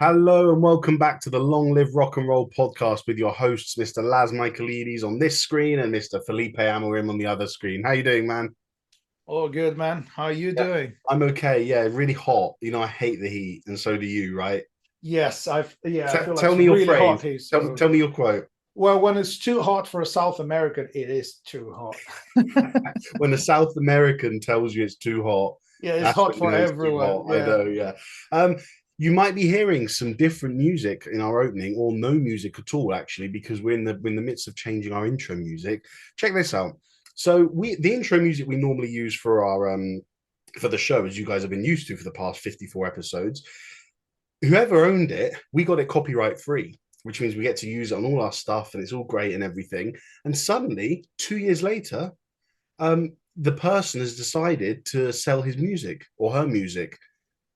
Hello and welcome back to the Long Live Rock and Roll podcast with your hosts, Mr. Laz Michaelides on this screen and Mr. Felipe Amorim on the other screen. How you doing, man? All good, man. How are you Yeah, doing? I'm okay. Yeah, really hot. I hate the heat, and so do you, right? Yes, I feel like Tell it's me your really hot phrase. here. Tell me your quote. Well, when it's too hot for a South American, it is too hot. When a South American tells you it's too hot, Yeah, it's that's hot when you for know it's too everyone. hot. I Yeah. know, yeah. Um, you might be hearing some different music in our opening, or no music at all, actually, because we're in the midst of changing our intro music. Check this out. So the intro music we normally use for our for the show, as you guys have been used to for the past 54 episodes, whoever owned it, we got it copyright free, which means we get to use it on all our stuff and it's all great and everything. And suddenly, 2 years later, the person has decided to sell his music or her music.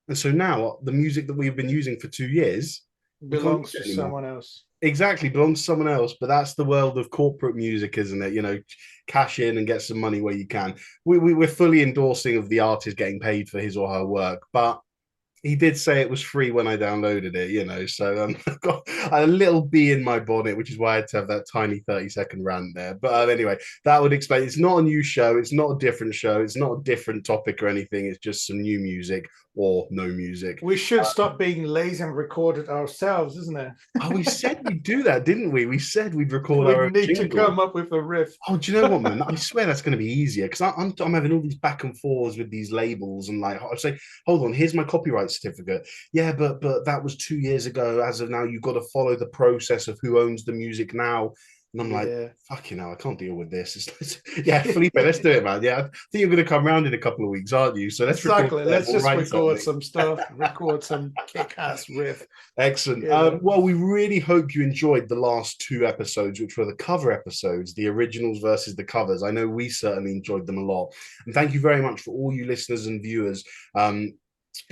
And so now the music that we've been using for 2 years, we can't Belongs use to it anymore. someone else. Exactly, belongs to someone else. But that's the world of corporate music, isn't it? Cash in and get some money where you can. We're fully endorsing of the artist getting paid for his or her work, but he did say it was free when I downloaded it. So I've got a little bee in my bonnet, which is why I had to have that tiny 30-second rant there. But anyway, that would explain it's not a new show, it's not a different show, it's not a different topic or anything, it's just some new music or no music. We should stop being lazy and record it ourselves, isn't it? Oh, we said we'd do that, didn't we? We said we'd record We our own need to jingle. come up with a riff. Oh, do you know what, man? I swear that's going to be easier because I'm having all these back and forths with these labels and like I say, hold on, here's my copyright certificate. Yeah, but that was 2 years ago. As of now, you've got to follow the process of who owns the music now. And I'm like, Yeah. fuck I can't deal with this. Yeah, Felipe, let's do it, man. Yeah, I think you're going to come around in a couple of weeks, aren't you? So let's record Exactly. then. Let's We'll just write record something. some stuff, record some kick-ass riff. Excellent. You know. Well, we really hope you enjoyed the last two episodes, which were the cover episodes, the originals versus the covers. I know we certainly enjoyed them a lot, and thank you very much for all you listeners and viewers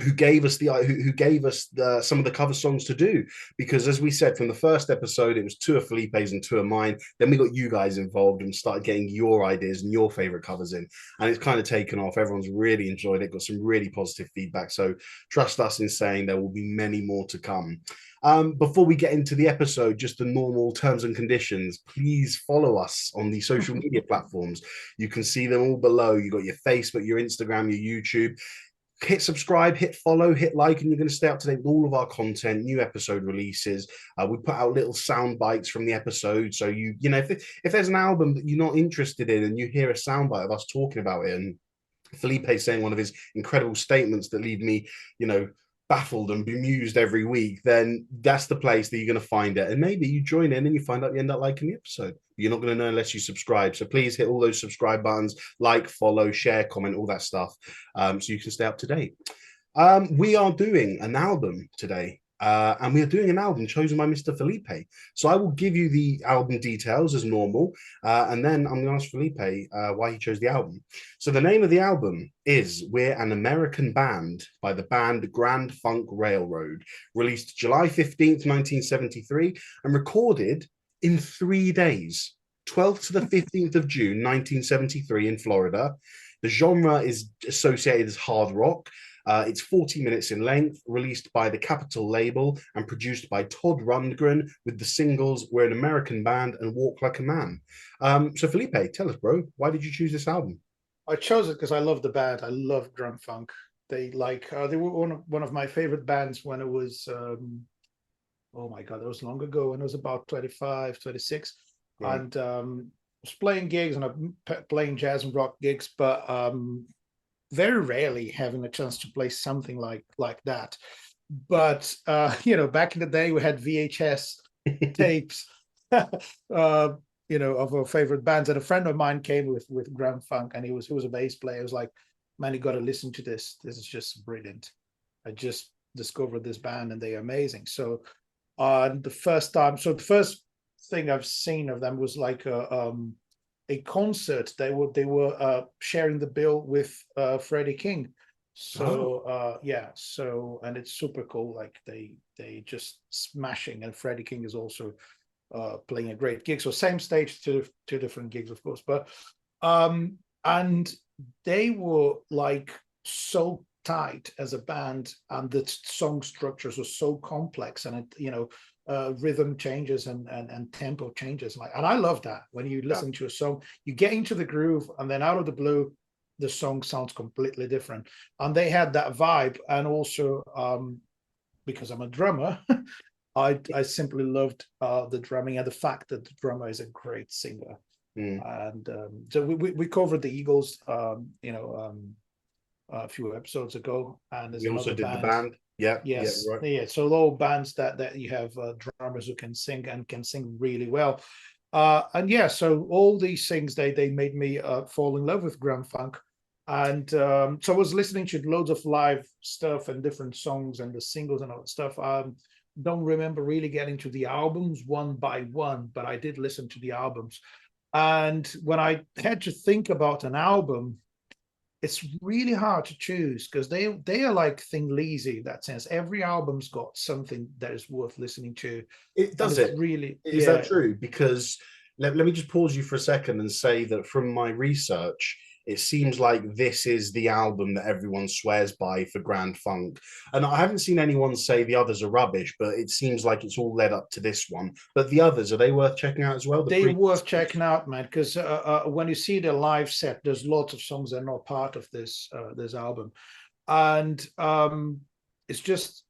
who gave us some of the cover songs to do. Because as we said from the first episode, it was two of Felipe's and two of mine. Then we got you guys involved and started getting your ideas and your favorite covers in, and it's kind of taken off. Everyone's really enjoyed it, got some really positive feedback. So trust us in saying there will be many more to come. Before we get into the episode, just the normal terms and conditions. Please follow us on the social media platforms. You can see them all below. You got your Facebook, your Instagram, your YouTube. Hit subscribe, hit follow, hit like, and you're going to stay up to date with all of our content, new episode releases. We put out little sound bites from the episode, so if there's an album that you're not interested in and you hear a sound bite of us talking about it, and Felipe saying one of his incredible statements that leave me, you know, baffled and bemused every week, then that's the place that you're going to find it. And maybe you join in and you find out you end up liking the episode. You're not going to know unless you subscribe. So please hit all those subscribe buttons, like, follow, share, comment, all that stuff, so you can stay up to date. We are doing an album today. And we are doing an album chosen by Mr. Felipe. So I will give you the album details as normal, and then I'm going to ask Felipe why he chose the album. So the name of the album is "We're an American Band" by the band Grand Funk Railroad, released July 15th, 1973, and recorded in 3 days, 12th to the 15th of June, 1973, in Florida. The genre is associated as hard rock. It's 40 minutes in length, released by the Capitol label and produced by Todd Rundgren with the singles We're an American Band and Walk Like a Man. So, Felipe, tell us, bro, why did you choose this album? I chose it because I love the band. I love drum funk. They were one of my favorite bands when it was oh my god, it was long ago when I was about 25, 26. Right. And I was playing gigs and I'm playing jazz and rock gigs, but very rarely having a chance to play something like that. But back in the day we had VHS tapes of our favorite bands. And a friend of mine came with Grand Funk, and he was a bass player. He was like, man, you got to listen to this. This is just brilliant. I just discovered this band and they're amazing. So the first thing I've seen of them was like a concert. They were sharing the bill with Freddie King. Oh, So yeah, so and it's super cool. Like they just smashing, and Freddie King is also playing a great gig. So same stage, two different gigs, of course, but and they were like so tight as a band, and the song structures were so complex, and it, rhythm changes and tempo changes. And I love that when you listen to a song, you get into the groove, and then out of the blue, the song sounds completely different. And they had that vibe. And also, because I'm a drummer, I simply loved the drumming and the fact that the drummer is a great singer. And so we covered the Eagles, a few episodes ago, and there's We also another did the band. band. Yeah, Yes, yeah, right. yeah. So all bands that you have drummers who can sing and can sing really well. And yeah, so all these things they made me fall in love with Grand Funk. And so I was listening to loads of live stuff and different songs and the singles and all that stuff. Don't remember really getting to the albums one by one, but I did listen to the albums. And when I had to think about an album, it's really hard to choose because they are like Thin Lizzy in that sense. Every album's got something that is worth listening to. It does it's it. really, Is that true? Because let me just pause you for a second and say that from my research, it seems like this is the album that everyone swears by for Grand Funk. And I haven't seen anyone say the others are rubbish, but it seems like it's all led up to this one. But the others, are they worth checking out as well? They're worth checking out, man, because when you see the live set, there's lots of songs that are not part of this album. And it's just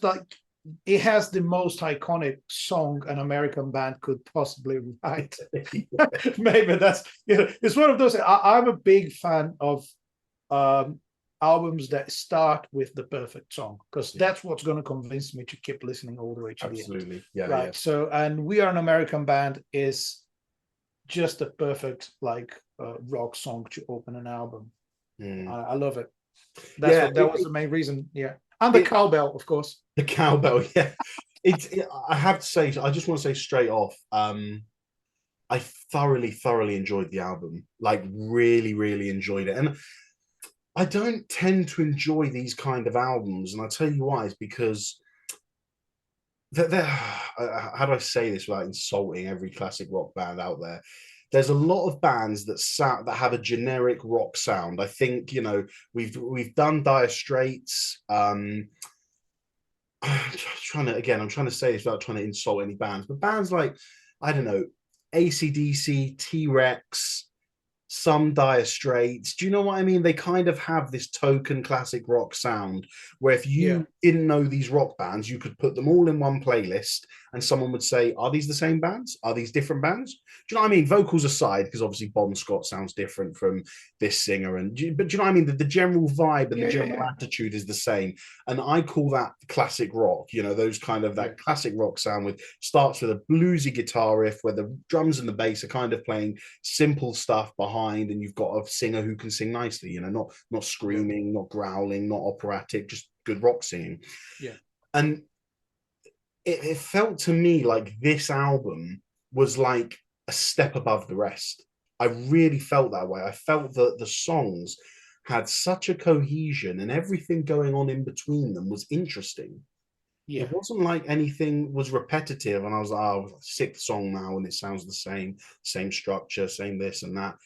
like it has the most iconic song an American band could possibly write. Maybe that's, it's one of those. I'm a big fan of albums that start with the perfect song, because that's what's going to convince me to keep listening all the way to the end. Absolutely. Yeah. Right. Yeah. So, and We Are an American Band is just a perfect rock song to open an album. I love it. That was the main reason. Yeah. And the cowbell, of course. The cowbell, yeah. I have to say, I just want to say straight off, I thoroughly enjoyed the album. Like, really enjoyed it. And I don't tend to enjoy these kind of albums, and I'll tell you why. It's because how do I say this without insulting every classic rock band out there? There's a lot of bands that have a generic rock sound. I think, we've done Dire Straits. I'm trying to say this without trying to insult any bands, but bands like, I don't know, AC/DC, T-Rex, some Dire Straits. Do you know what I mean? They kind of have this token classic rock sound where if you didn't know these rock bands, you could put them all in one playlist and someone would say, are these the same bands? Are these different bands? Do you know what I mean? Vocals aside, because obviously Bon Scott sounds different from this singer. But do you know what I mean? The general vibe and the general attitude is the same. And I call that classic rock, those kind of that classic rock sound starts with a bluesy guitar riff where the drums and the bass are kind of playing simple stuff behind, and you've got a singer who can sing nicely, not screaming, not growling, not operatic, just good rock singing. Yeah. And it felt to me like this album was like a step above the rest. I really felt that way. I felt that the songs had such a cohesion and everything going on in between them was interesting. Yeah. It wasn't like anything was repetitive and I was like, oh, sixth song now and it sounds the same structure, same this and that.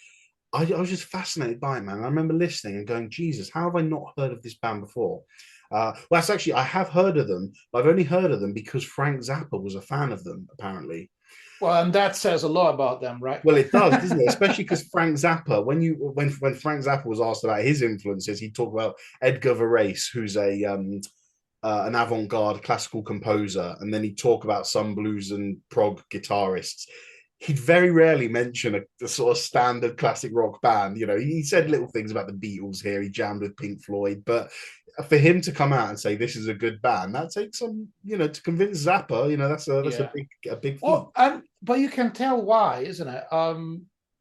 I was just fascinated by it, man. I remember listening and going, Jesus, how have I not heard of this band before? Well, that's actually, I have heard of them, but I've only heard of them because Frank Zappa was a fan of them, apparently. Well, and that says a lot about them, right? Well, it does, doesn't it? Especially because Frank Zappa, when Frank Zappa was asked about his influences, he talked about Edgar Varese, who's an avant-garde classical composer, and then he'd talk about some blues and prog guitarists. He'd very rarely mention a sort of standard classic rock band. He said little things about the Beatles here. He jammed with Pink Floyd, but for him to come out and say this is a good band, that takes some, to convince Zappa. That's a big. Well, but you can tell why, isn't it?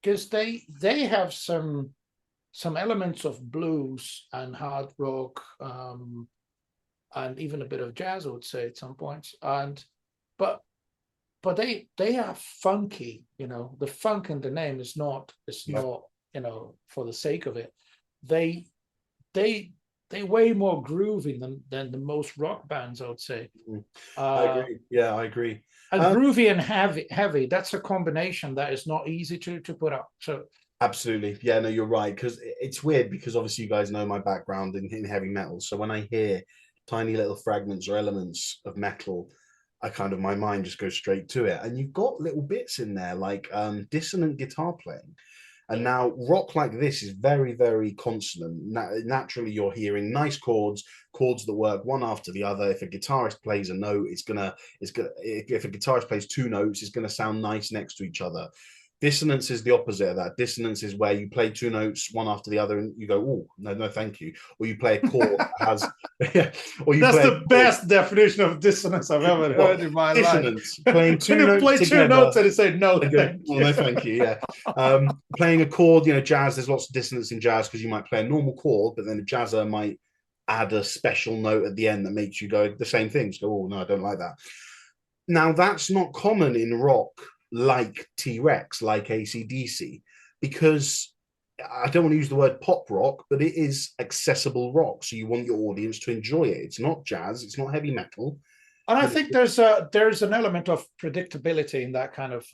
Because they have some elements of blues and hard rock, and even a bit of jazz, I would say at some points, but they are funky. The funk in the name is not for the sake of it. They way more groovy than the most rock bands, I would say. I agree. Yeah, I agree. And groovy and heavy, that's a combination that is not easy to put up. So Absolutely. Yeah, no, you're right. Because it's weird because obviously you guys know my background in heavy metal. So when I hear tiny little fragments or elements of metal, I kind of my mind just goes straight to it. And you've got little bits in there like dissonant guitar playing. And now rock like this is very, very consonant. Naturally, you're hearing nice chords, chords that work one after the other. If a guitarist plays a note, it's gonna. If a guitarist plays two notes, it's gonna sound nice next to each other. Dissonance is the opposite of that. Dissonance is where you play two notes one after the other, and you go, "Oh, no, no, thank you," or you play a chord that has, or you That's play a the chord. best definition of dissonance I've ever Well, heard in my life. dissonance, playing When two you notes play two together. notes and you say no, I go, thank well, you. no, thank you. Yeah. Playing a chord, jazz, there's lots of dissonance in jazz because you might play a normal chord, but then a jazzer might add a special note at the end that makes you go the same things. Go, oh, no, I don't like that. Now, that's not common in rock like T Rex, like AC/DC, because I don't want to use the word pop rock, but it is accessible rock. So you want your audience to enjoy it. It's not jazz, it's not heavy metal, And I but think there's an element of predictability in that kind of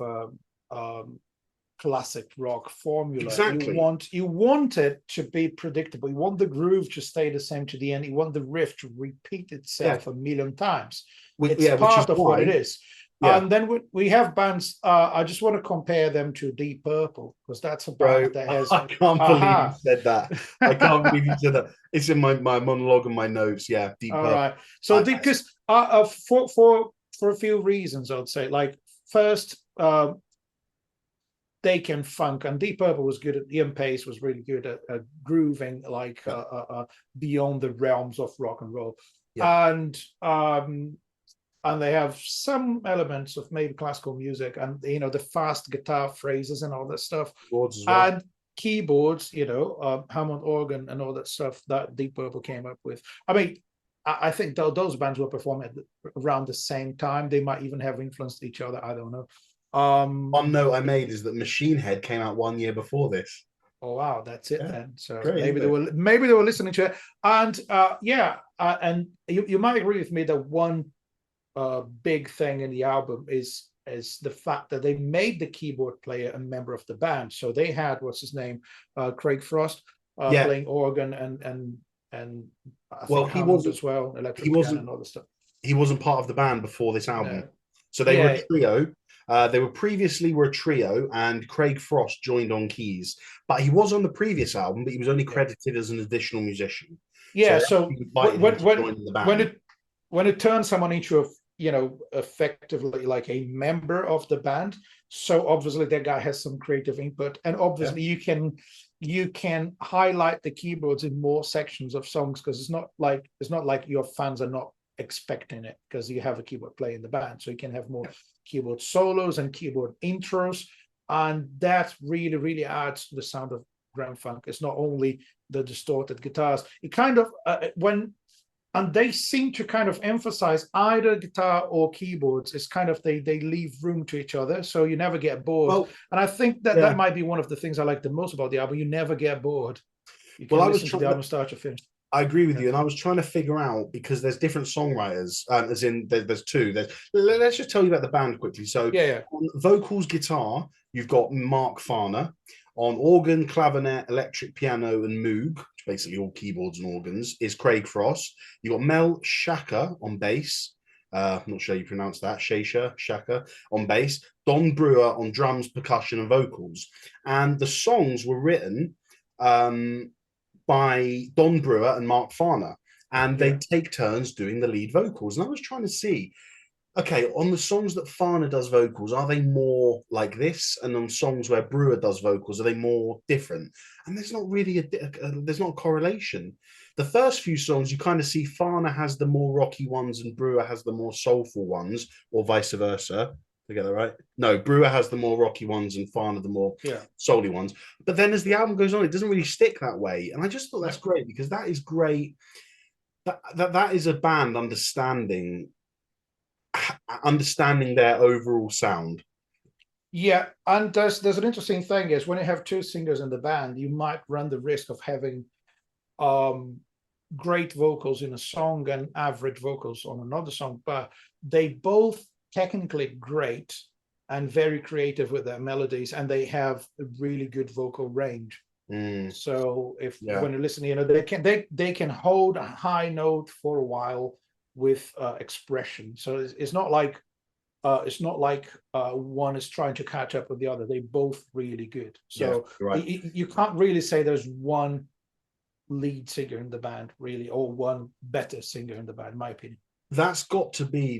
classic rock formula. exactly. You want it to be predictable. You want the groove to stay the same to the end. You want the riff to repeat Yeah. itself a million times. It's Which is part of what it why, is. yeah. And then we have bands. I just want to compare them to Deep Purple because that's a band Bro, that has I can't believe you aha. said that. I can't believe you said that. It's in my monologue and my notes. Yeah, Deep All Purple. right. So because for a few reasons, I would say, like first, they can funk, and Deep Purple was good at Ian Pace was really good at grooving, like Yeah, beyond the realms of rock and roll, yeah. and they have some elements of maybe classical music, and the fast guitar phrases and all that stuff, Chords as well. and keyboards, Hammond organ and all that stuff that Deep Purple came up with. I mean, I think those bands were performing around the same time. They might even have influenced each other. I don't know. One note I made is that Machine Head came out 1 year before this. Oh wow, that's it Yeah, then. So great, maybe isn't it? they were listening to it, and and you might agree with me that one big thing in the album is the fact that they made the keyboard player a member of the band. So they had what's his name, Craig Frost, Yeah. playing organ and I Well, think Hammond as well, he electric piano wasn't and all the stuff. he wasn't part of the band before this album. No, So they were a yeah, trio. They were a trio, and Craig Frost joined on keys. But he was on the previous album, but he was only yeah, credited as an additional musician. So yeah. they So actually invited him to join the when band. it turns someone into a effectively like a member of the band, so obviously that guy has some creative input, and Yeah. obviously you can highlight the keyboards in more sections of songs because it's not like your fans are not expecting it because you have a keyboard player in the band, so you can have more keyboard solos and keyboard intros, and that really really adds to the sound of grand funk. It's not only the distorted guitars, it kind of when and they seem to kind of emphasize either guitar or keyboards. It's kind of they leave room to each other, so you never get bored. Well, And I think that yeah. that might be one of the things I like the most about the album. You never get bored. You Well, can listen to the album start to finish. I agree with Yeah, you, and I was trying to figure out because there's different songwriters, as in there's two. Let's just tell you about the band quickly. So, yeah, yeah. on vocals, guitar, you've got Mark Farner. On organ, clavinet, electric piano, and Moog, which are basically all keyboards and organs, is Craig Frost. You've got Mel Shaka on bass. I'm not sure you pronounce that. Shaka on bass. Don Brewer on drums, percussion, and vocals. And the songs were written by Don Brewer and Mark Farner, and they Yeah. take turns doing the lead vocals. And I was trying to see, okay, on the songs that Farner does vocals, are they more like this? And on songs where Brewer does vocals, are they more different? And there's not really there's not a correlation. The first few songs, you kind of see Farner has the more rocky ones and Brewer has the more soulful ones, or vice versa. Did I get that right? No, Brewer has the more rocky ones and Farner the more Yeah. soul ones. But then as the album goes on, it doesn't really stick that way. And I just thought that's No. great because that is great. That is a band understanding their overall sound. Yeah, and there's an interesting thing is when you have two singers in the band, you might run the risk of having um great vocals in a song and average vocals on another song, but they both technically great and very creative with their melodies, and they have a really good vocal range. So when you're listening, they can hold a high note for a while with expression. So it's not like one is trying to catch up with the other. They're both really good. So you can't really say there's one lead singer in the band, really, or one better singer in the band, in my opinion. That's got to be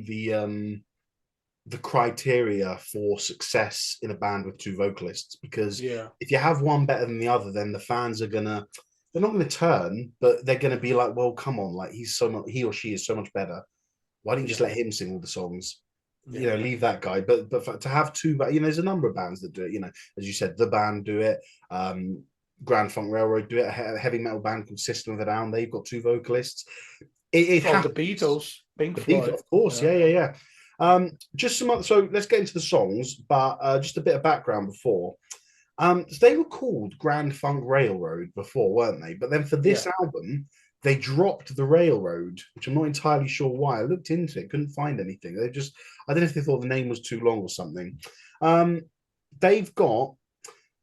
the criteria for success in a band with two vocalists, because if you have one better than the other, then the fans are they're not gonna turn, but they're gonna be like, well, come on, like he or she is so much better. Why don't you just let him sing all the songs? Leave that guy. But to have two, there's a number of bands that do it. As you said, The Band do it. Grand Funk Railroad do it. A heavy metal band called System of a Down, they've got two vocalists. The Beatles, Pink Floyd, of course, yeah. Just some so let's get into the songs, but just a bit of background before. They were called Grand Funk Railroad before, weren't they? But then for this album, they dropped the Railroad, which I'm not entirely sure why. I looked into it, couldn't find anything. I don't know if they thought the name was too long or something. They've got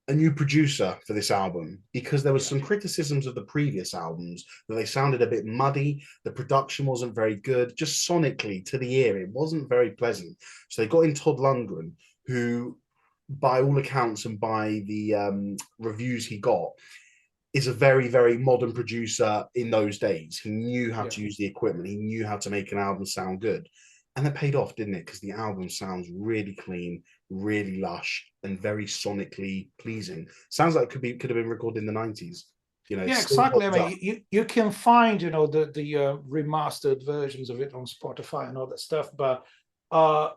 a new producer for this album because there was some criticisms of the previous albums that they sounded a bit muddy. The production wasn't very good. Just sonically to the ear, it wasn't very pleasant. So they got in Todd Lundgren, who, by all accounts and by the reviews he got, is a very, very modern producer in those days. He knew how to use the equipment. He knew how to make an album sound good. And that paid off, didn't it? Because the album sounds really clean, really lush, and very sonically pleasing. Sounds like it could have been recorded in the 90s. Exactly. I mean, you can find, the remastered versions of it on Spotify and all that stuff. But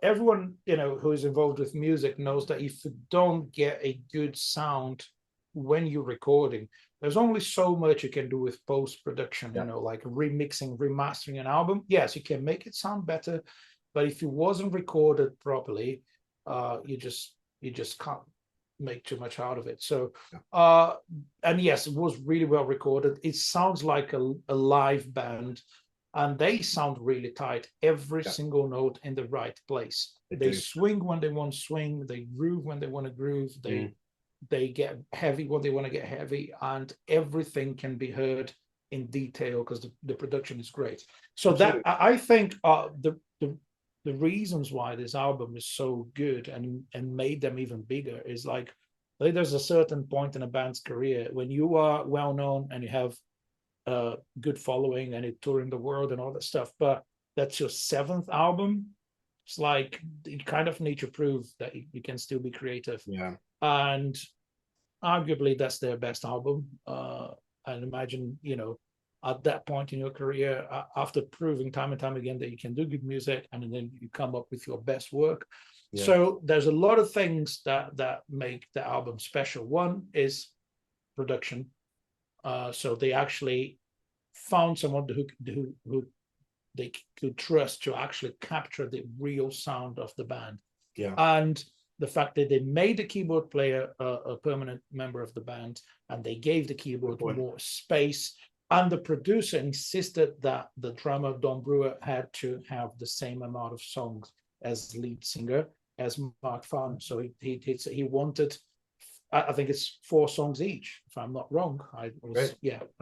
everyone, who is involved with music knows that if you don't get a good sound when you're recording, there's only so much you can do with post-production, like remixing, remastering an album. Yes, you can make it sound better, but if it wasn't recorded properly, you just can't make too much out of it. So, and yes, it was really well recorded. It sounds like a live band, and they sound really tight. Every single note in the right place. They swing when they want to swing. They groove when they want to groove. They get heavy when they want to get heavy, and everything can be heard in detail because the production is great. So that I think the reasons why this album is so good and made them even bigger is like there's a certain point in a band's career when you are well known and you have a good following and you're touring the world and all that stuff, but that's your 7th album. It's like you kind of need to prove that you can still be creative. And arguably that's their best album. And imagine, at that point in your career, after proving time and time again that you can do good music, and then you come up with your best work. So there's a lot of things that make the album special. One is production. So they actually found someone who they could trust to actually capture the real sound of the band. And the fact that they made the keyboard player a permanent member of the band, and they gave the keyboard more space. And the producer insisted that the drummer, Don Brewer, had to have the same amount of songs as lead singer as Mark Farner. So he wanted, I think it's 4 songs each, if I'm not wrong. I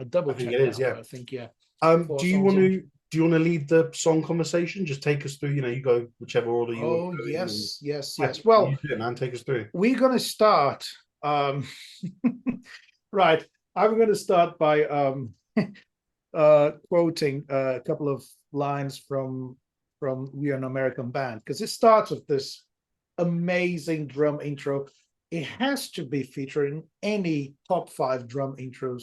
double checked. I think do you want to lead the song conversation? Just take us through. You go whichever order you want. Oh yes. Well, man, take us through. We're gonna start. Right. I'm gonna start by quoting a couple of lines from We Are an American Band, because it starts with this amazing drum intro. It has to be featuring any top 5 drum intros.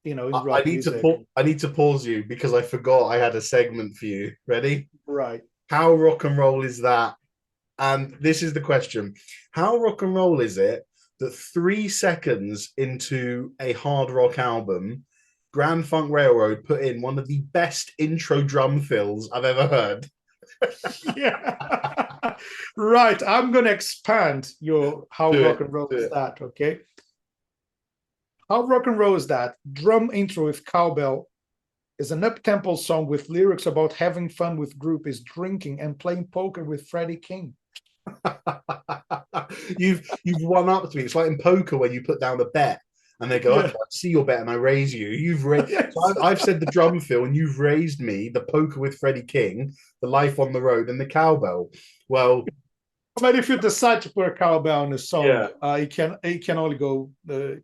In rock music. I need to pause you because I forgot I had a segment for you. Ready? Right. How rock and roll is that? And this is the question: how rock and roll is it that 3 seconds into a hard rock album, Grand Funk Railroad put in one of the best intro drum fills I've ever heard? Right. I'm going to expand your how rock and roll is that, okay? How rock and roll is that? Drum intro with cowbell is an up-tempo song with lyrics about having fun with groupies, drinking, and playing poker with Freddie King. You've won up to me. It's like in poker when you put down a bet and they go, Yeah. okay, I see your bet and I raise you. You've raised. So Yes. I've said the drum fill and you've raised me the poker with Freddie King, the life on the road, and the cowbell. Well, I mean, if you decide to put a cowbell in a song, yeah, it can only go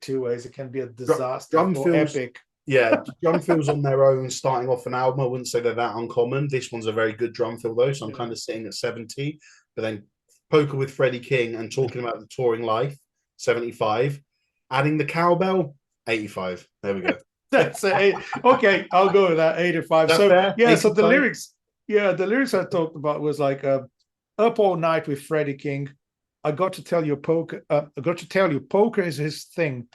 two ways. It can be a drum, disaster drum or fills. epic. Yeah, drum fills on their own, starting off an album. I wouldn't say they're that uncommon. This one's a very good drum fill though, so I'm Yeah. kind of sitting at 70. But then poker with Freddie King and talking about the touring life, 75. Adding the cowbell, 85. There we go. Is That's okay. I'll go with that 85. that So fair? yeah, so the 85? lyrics, the lyrics I talked about was like up all night with Freddie King. I got to tell you poker. I got to tell you poker is his thing.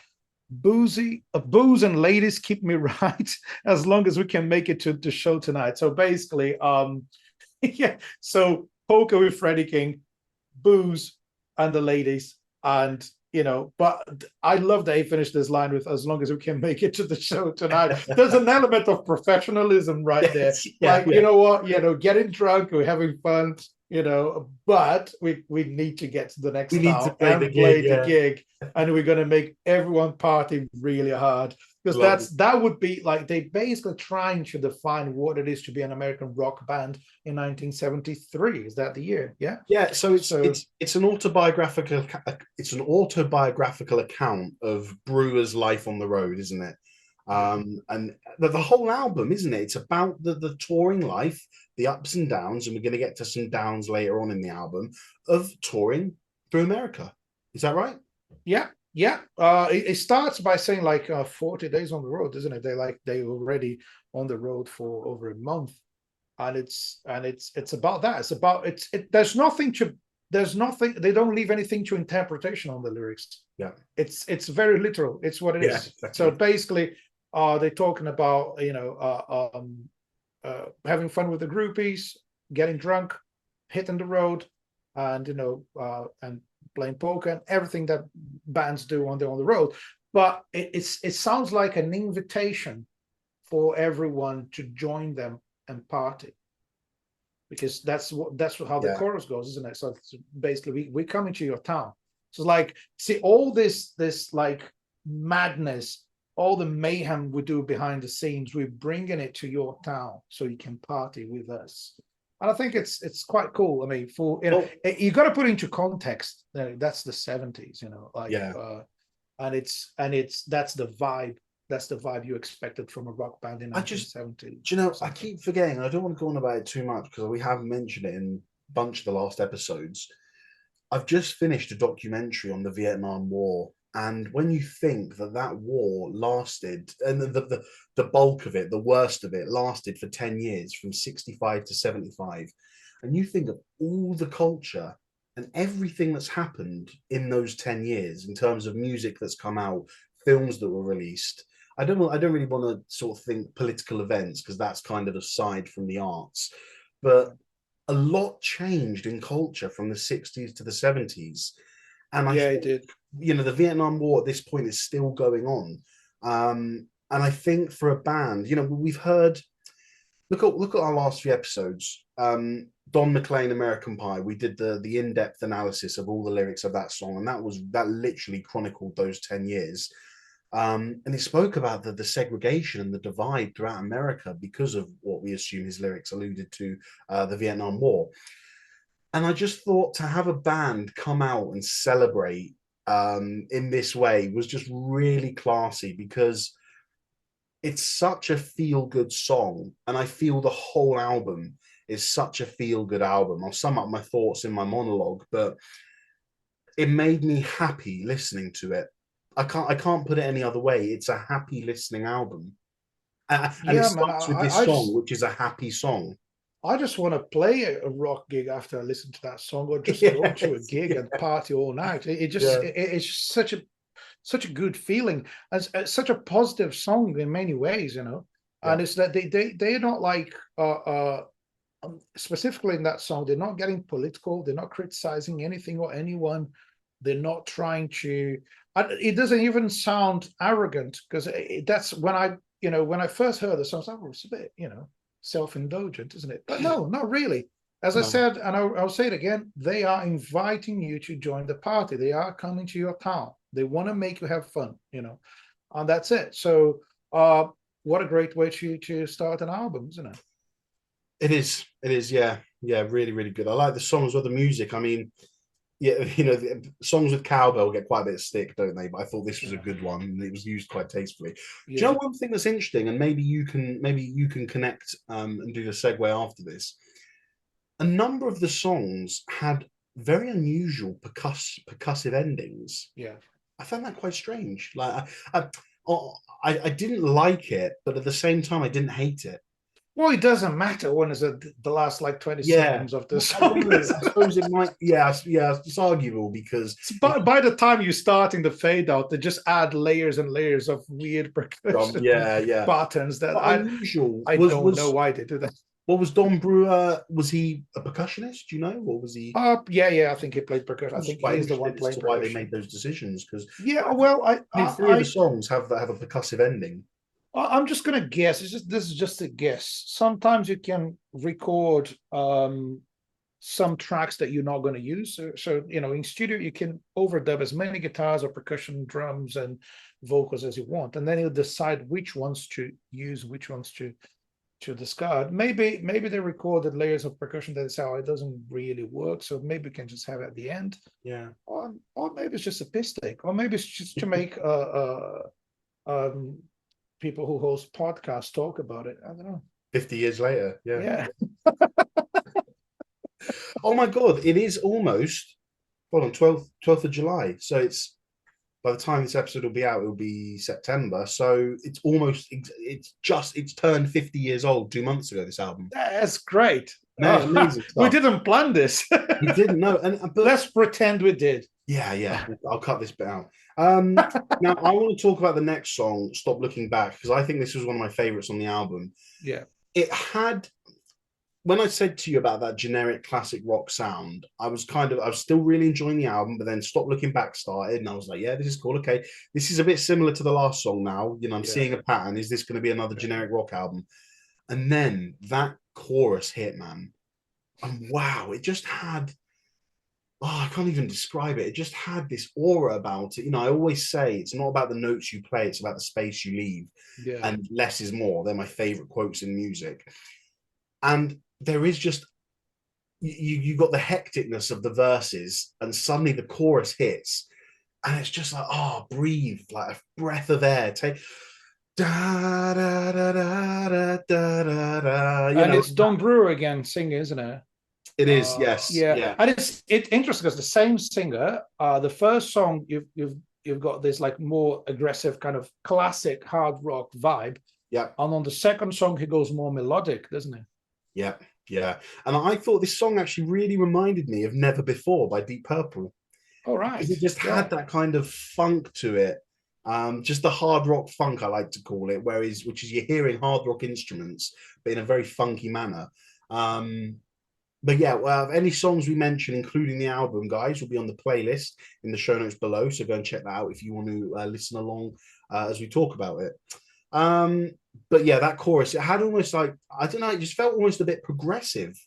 Booze and ladies keep me right as long as we can make it to the show tonight. So basically, yeah. So poker with Freddie King, booze and the ladies, and but I love that he finished this line with "as long as we can make it to the show tonight." There's an element of professionalism right there. Yes, yeah, Like, yeah. getting drunk, we're having fun, but we need to get to the We next need to town play the and gig. play the Yeah, gig, and we're gonna make everyone party really hard. Because love it. that would be like they basically trying to define what it is to be an American rock band in 1973. Is that the year? Yeah. Yeah, so So it's an autobiographical account of Brewer's life on the road, isn't it? yeah. And the whole album, isn't it? It's about the touring life, the ups and downs, and we're going to get to some downs later on in the album of touring through America. Is that right? Yeah, yeah. It starts by saying like 40 days on the road, isn't it? They already on the road for over a month, and it's about that. It's about there's nothing. They don't leave anything to interpretation on the lyrics. Yeah, It's very literal. It's what it yeah, is. So exactly. basically, they're talking about having fun with the groupies, getting drunk, hitting the road, and and playing poker and everything that bands do on the road. But it sounds like an invitation for everyone to join them and party, because that's how the Yeah, chorus goes, isn't it? So it's basically, we come into your town. So like, see all this like madness, all the mayhem we do behind the scenes, we're bringing it to your town so you can party with us. And I think it's quite cool. I mean, for well, you got to put into context. That's the 70s, like yeah. and it's that's the vibe. That's the vibe you expected from a rock band in I just, 1970 do you know, I something. keep forgetting. I don't want to go on about it too much because we have mentioned it in a bunch of the last episodes. I've just finished a documentary on the Vietnam War, and when you think that that war lasted, and the bulk of it, the worst of it, lasted for 10 years, from 65 to 75, and you think of all the culture and everything that's happened in those 10 years in terms of music that's come out, films that were released. I don't really want to sort of think political events because that's kind of aside from the arts, but a lot changed in culture from the 60s to the 70s. And I Yeah, it think, did. the Vietnam War at this point is still going on. And I think for a band, we've heard, look at our last few episodes. Don McLean, American Pie, we did the in-depth analysis of all the lyrics of that song, and that literally chronicled those 10 years. And he spoke about the segregation and the divide throughout America because of what we assume his lyrics alluded to, the Vietnam War. And I just thought to have a band come out and celebrate in this way was just really classy because it's such a feel good song. And I feel the whole album is such a feel good album. I'll sum up my thoughts in my monologue, but it made me happy listening to it. I can't put it any other way. It's a happy listening album, and it Yeah, man. starts with this song, which is a happy song. I just want to play a rock gig after I listen to that song, or just go to a Yes, gig yeah, and party all night. yeah, It's such a good feeling, and such a positive song in many ways, yeah, And it's that they're not like specifically in that song, they're not getting political. They're not criticizing anything or anyone. They're not trying to. It doesn't even sound arrogant, because that's when when I first heard the song, I was like, oh, it's a bit self-indulgent, isn't it? But no, not really. As I No. said, and I'll say it again, they are inviting you to join the party. They are coming to your town. They want to make you have fun, and that's it. So, what a great way to start an album, isn't it? It is. It is. Yeah. Yeah. Really, really good. I like the songs with the music. I mean, yeah, the songs with cowbell get quite a bit of stick, don't they? But I thought this was a Yeah. good one, and it was used quite tastefully. Do you know Yeah. one thing that's interesting, and maybe you can connect and do the segue after this. A number of the songs had very unusual percussive endings. Yeah. I found that quite strange. I didn't like it, but at the same time, I didn't hate it. Well, it doesn't matter when is it the last like 20 Yeah, seconds of the I don't song. know. I suppose it might. Yeah, yeah. It's arguable because So by the time you're starting the fade out, they just add layers and layers of weird percussion yeah, yeah. patterns that But unusual I don't know why they do that. what was Don Brewer? Was he a percussionist? Do you know, or was he? Yeah, I think he played percussion. I I was think quite he's the one interested as playing to why they made percussion. those decisions because Yeah, I well, think three of the songs have a percussive ending. I'm just gonna guess. This is just a guess. Sometimes you can record some tracks that you're not going to use. So in studio you can overdub as many guitars or percussion, drums, and vocals as you want, and then you decide which ones to use, which ones to discard. Maybe they recorded layers of percussion that say, oh, it doesn't really work, so maybe we can just have it at the end. Yeah. Or maybe it's just a piss take, or maybe it's just to make people who host podcasts talk about it. I don't know. 50 years later. Yeah. Yeah. Oh my God. It is almost, hold on, 12th of July. So it's, by the time this episode will be out, it'll be September. So it's turned 50 years old 2 months ago, this album. That's great. Man, amazing We stuff. didn't plan this. We didn't know. But let's pretend we did. Yeah. I'll cut this bit out. Now I want to talk about the next song, Stop Looking Back, because I think this was one of my favorites on the album. Yeah. It had, when I said to you about that generic classic rock sound, I was still really enjoying the album, but then Stop Looking Back started, and I was like, yeah, this is cool. Okay, this is a bit similar to the last song now. I'm seeing a pattern. Is this going to be another generic rock album? And then that chorus hit, man. And wow, it just had, I can't even describe it. It just had this aura about it. I always say it's not about the notes you play, it's about the space you leave. Yeah. And less is more. They're my favorite quotes in music. And there is just, you got the hecticness of the verses, and suddenly the chorus hits, and it's just like, breathe, like a breath of air. Take da da da da da da da. And it's Don Brewer again singing, isn't it? It is, yes. Yeah. And it's interesting because the same singer, the first song you've got this like more aggressive kind of classic hard rock vibe. Yeah. And on the second song he goes more melodic, doesn't he? Yeah. Yeah. And I thought this song actually really reminded me of Never Before by Deep Purple. Oh, right. Because it just had that kind of funk to it. Just the hard rock funk, I like to call it, which is you're hearing hard rock instruments, but in a very funky manner. But yeah, well, any songs we mention, including the album, guys, will be on the playlist in the show notes below. So go and check that out if you want to listen along as we talk about it. But yeah, that chorus, it had almost like, I don't know, it just felt almost a bit progressive.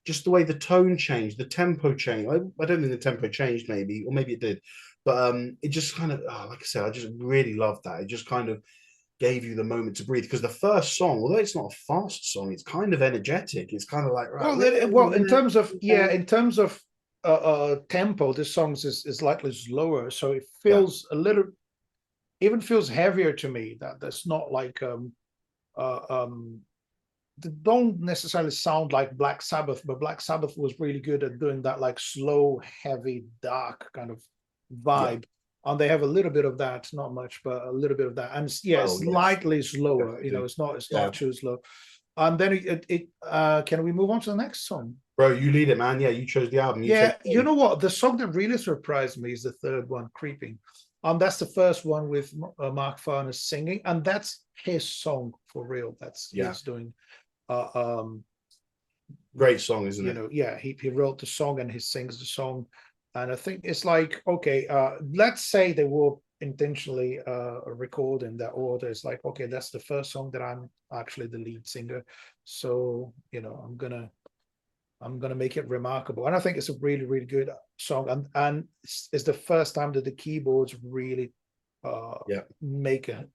Just the way the tone changed, the tempo changed. I don't think the tempo changed, maybe, or maybe it did. But it just kind of, like I said, I just really loved that. It just kind of gave you the moment to breathe, because the first song, although it's not a fast song, it's kind of energetic. It's kind of like, right, well, in terms of tempo, this song is slightly slower, so it feels a little, even feels heavier to me. That's not like they don't necessarily sound like Black Sabbath, but Black Sabbath was really good at doing that like slow, heavy, dark kind of vibe. And they have a little bit of that, not much, but a little bit of that. And slightly slower. It's not too slow. And then can we move on to the next song? Bro, you lead it, man. Yeah, you chose the album. You know what? The song that really surprised me is the third one, Creeping. That's the first one with Mark Farner singing, and that's his song for real. He's doing. Great song, isn't it? He wrote the song and he sings the song. And I think it's like, okay, let's say they were intentionally record in that order. It's like, okay, that's the first song that I'm actually the lead singer. So, I'm gonna I'm going to make it remarkable. And I think it's a really, really good song. And it's the first time that the keyboards really make a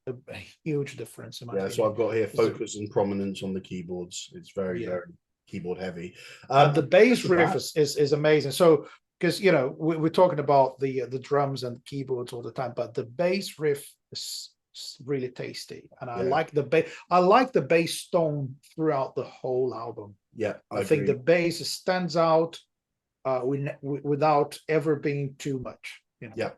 huge difference in my Yeah, so opinion. I've got here focus and prominence on the keyboards. It's very, Yeah. very keyboard heavy. And the bass That's riff bad. is amazing. So because we're talking about the drums and keyboards all the time, but the bass riff is really tasty, and I Yeah, like the bass. I like the bass tone throughout the whole album. yeah, I I think agree. the bass stands out without ever being too much. Yeah.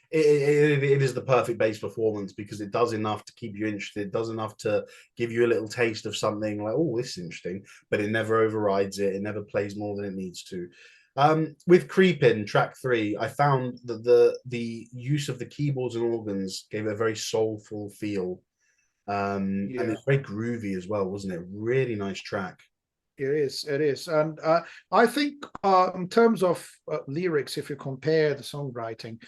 It is the perfect bass performance because it does enough to keep you interested. It does enough to give you a little taste of something like, oh, this is interesting, but it never overrides it. It never plays more than it needs to. With Creepin', track 3, I found that the use of the keyboards and organs gave it a very soulful feel. And Yeah, it's very groovy as well, wasn't it? Really nice track. it is, and I think in terms of lyrics, if you compare the songwriting,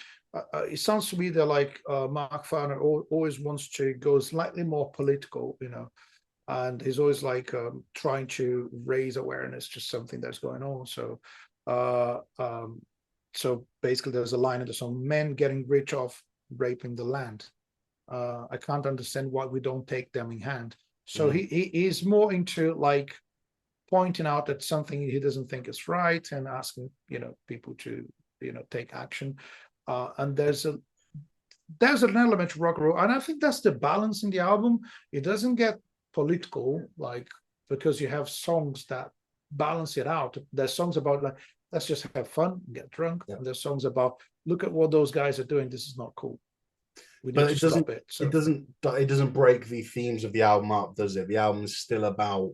it sounds to me that like Mark Farner always wants to go slightly more political, and he's always like trying to raise awareness to something that's going on. Uh, um, so basically, there's a line in the song: "Men getting rich off raping the land. I can't understand why we don't take them in hand." So Mhm. he is more into like pointing out that something he doesn't think is right and asking people to take action. And there's an element to rock and roll, and I think that's the balance in the album. It doesn't get political, like, because you have songs that balance it out. There's songs about like, let's just have fun, get drunk, Yeah. and there's songs about, look at what those guys are doing. This is not cool. We need But to stop it. it So doesn't break the themes of the album up, does it? The album is still about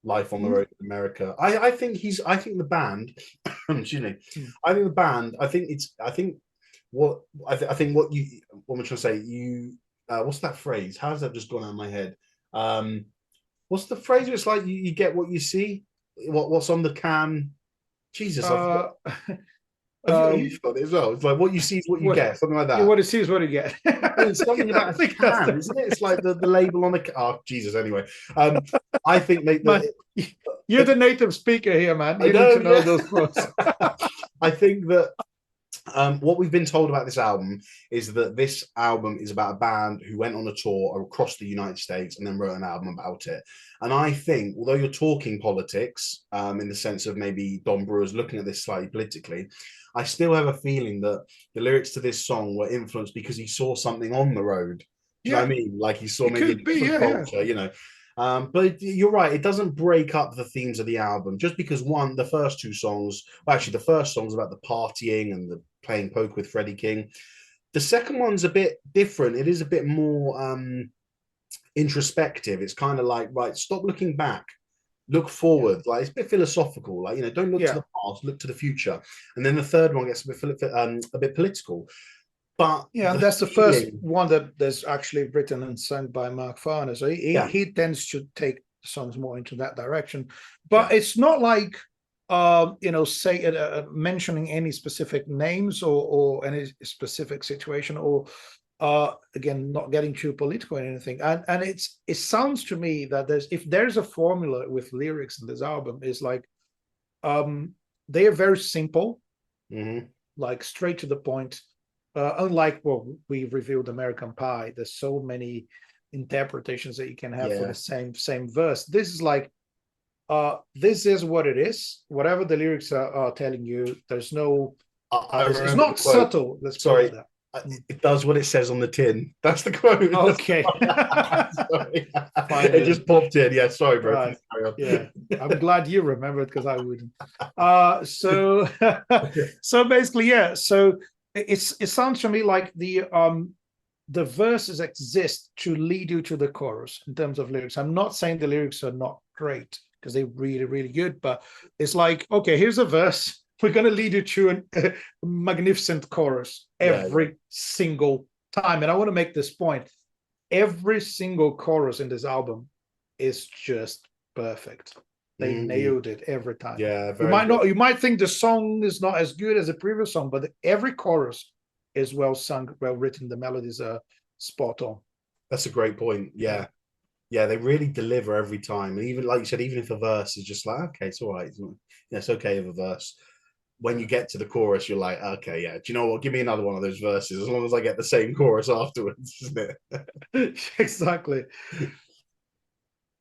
life on the road in America. I think the band, excuse me, I think the band, I think what I think what I'm trying to say, what's that phrase? How's that just gone out of my head? Um, what's the phrase? It's like you get what you see. What's on the can? Jesus, I've forgot. uh Have you got it as well? It's like what you see is what you what get, something like you that. want to see is what you get. It's something I about a think that's can, isn't it? It's like the label on the. Oh, Jesus. Anyway, I think man, you're the native speaker here, man. I You need know, to know yeah. those quotes. I think that what we've been told about this album is that this album is about a band who went on a tour across the United States and then wrote an album about it. And I think, although you're talking politics in the sense of maybe Don Brewer's looking at this slightly politically, I still have a feeling that the lyrics to this song were influenced because he saw something on the road. Do you know what Yeah, I mean? Like he saw it maybe a could be. different Yeah. culture. But you're right, it doesn't break up the themes of the album just because the first two songs, well, actually, the first song's about the partying and the playing poker with Freddie King. The second one's a bit different. It is a bit more introspective. It's kind of like, right, stop looking back, look Yeah. forward. Like it's a bit philosophical. Like don't look to Yeah. the past, look to the future. And then the third one gets a bit political. But Yeah, and the that's the first feeling, one that there's actually written and sung by Mark Farner. So yeah, he tends to take songs more into that direction. yeah. But it's not like say mentioning any specific names or any specific situation, or again, not getting too political or anything. And it sounds to me that if there's a formula with lyrics in this album, is like they are very simple, Mm-hmm. like straight to the point. Unlike what we reviewed American Pie, there's so many interpretations that you can have for Yeah. the same verse. This is like this is what it is. Whatever the lyrics are telling you, there's no I it's remember the not quote. subtle, let's put it like Sorry, that. it does what it says on the tin. That's the quote. Okay. Sorry. It Finally. just popped in. Yeah, sorry, bro. Right. Please carry Yeah. on. I'm glad you remembered because I wouldn't. So so basically, yeah. So it sounds to me like the verses exist to lead you to the chorus in terms of lyrics. I'm not saying the lyrics are not great because they're really, really good, but it's like, okay, here's a verse. We're going to lead you to a magnificent chorus Yeah, every single time. And I want to make this point. Every single chorus in this album is just perfect. They nailed it every time. yeah, very good. You might think the song is not as good as the previous song, but every chorus is well sung, well written. The melodies are spot on. That's a great point. Yeah. Yeah. Yeah, they really deliver every time. And even like you said, even if a verse is just like, okay, it's all right. Yeah, it's okay if a verse. When you get to the chorus, you're like, okay, yeah. Do you know what? Give me another one of those verses, as long as I get the same chorus afterwards, isn't Exactly. it?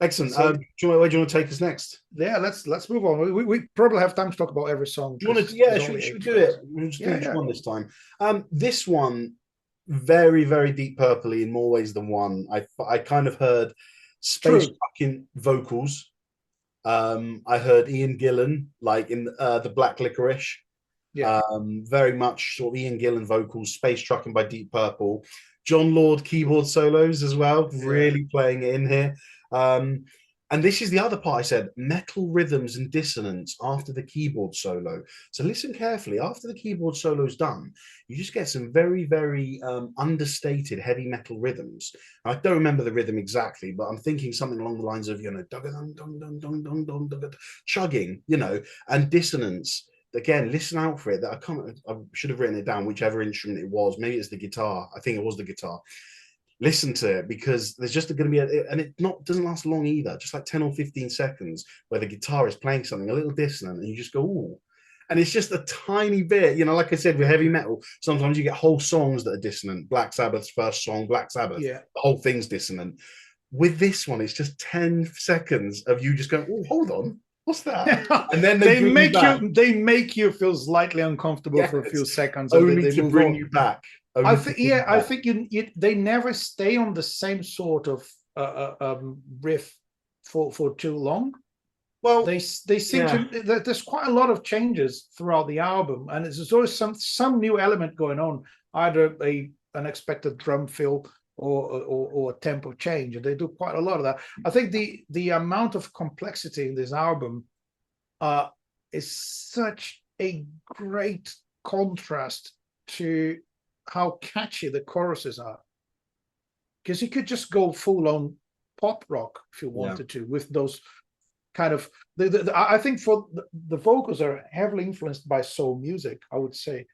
Excellent. So Where do you want to take us next? yeah, let's move on. We probably have time to talk about every song Do you want to? because Yeah, there's should, only should we eight do it? tracks. We'll just do Yeah, each yeah. one this time. This one, very, very deep purpley in more ways than one. I kind of heard space True. fucking vocals. I heard Ian Gillan like in the Black Licorice. Yeah. Very much sort of Ian Gillan vocals, Space Trucking by Deep Purple, John Lord keyboard solos as well, Yeah. really playing it in here. Um, and this is the other part I said, metal rhythms and dissonance after the keyboard solo. So listen carefully. After the keyboard solo is done, you just get some very, very understated heavy metal rhythms. I don't remember the rhythm exactly, but I'm thinking something along the lines of, chugging, and dissonance. Again, listen out for it. That I should have written it down, whichever instrument it was. Maybe it's the guitar. I think it was the guitar. Listen to it, because there's just going to be and it not doesn't last long either, just like 10 or 15 seconds where the guitar is playing something a little dissonant and you just go, ooh. And it's just a tiny bit, like I said, with heavy metal, sometimes you get whole songs that are dissonant. Black Sabbath's first song, Black Sabbath, Yeah. the whole thing's dissonant. With this one, it's just 10 seconds of you just going, oh, hold on, what's that? And then they bring you back. They make you feel slightly uncomfortable for a few Yes, seconds, and only they to move bring on. you back. I think, yeah, I think they never stay on the same sort of riff for too long. Well, they seem to. There's quite a lot of changes throughout the album, and there's always some new element going on, either a unexpected drum fill or a tempo change, and they do quite a lot of that. I think the amount of complexity in this album is such a great contrast to how catchy the choruses are, because you could just go full on pop rock if you wanted to with those kind of I think for the vocals are heavily influenced by soul music, I would say,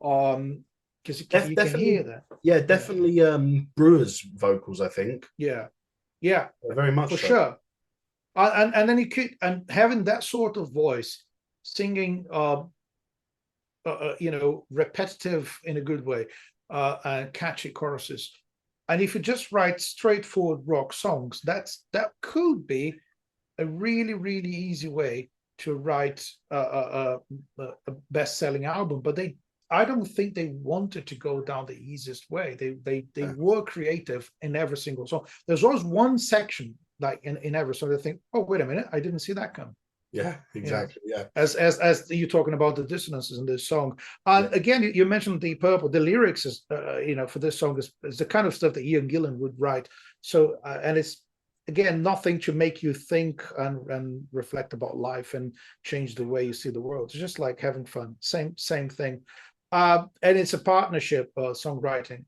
because you can hear that. Yeah, definitely. Brewer's vocals, I think. Yeah, very much for so. sure. And then you could, and having that sort of voice, singing repetitive in a good way, and catchy choruses. And if you just write straightforward rock songs, that could be a really, really easy way to write a best-selling album. But I don't think they wanted to go down the easiest way. They were creative in every single song. There's always one section like in every song. They think, oh, wait a minute, I didn't see that come. Yeah, exactly. Yeah. As you're talking about the dissonances in this song. Again, you mentioned Deep Purple. The lyrics is, for this song is the kind of stuff that Ian Gillan would write. So, and it's, again, nothing to make you think and reflect about life and change the way you see the world. It's just like having fun. Same thing. And it's a partnership, songwriting.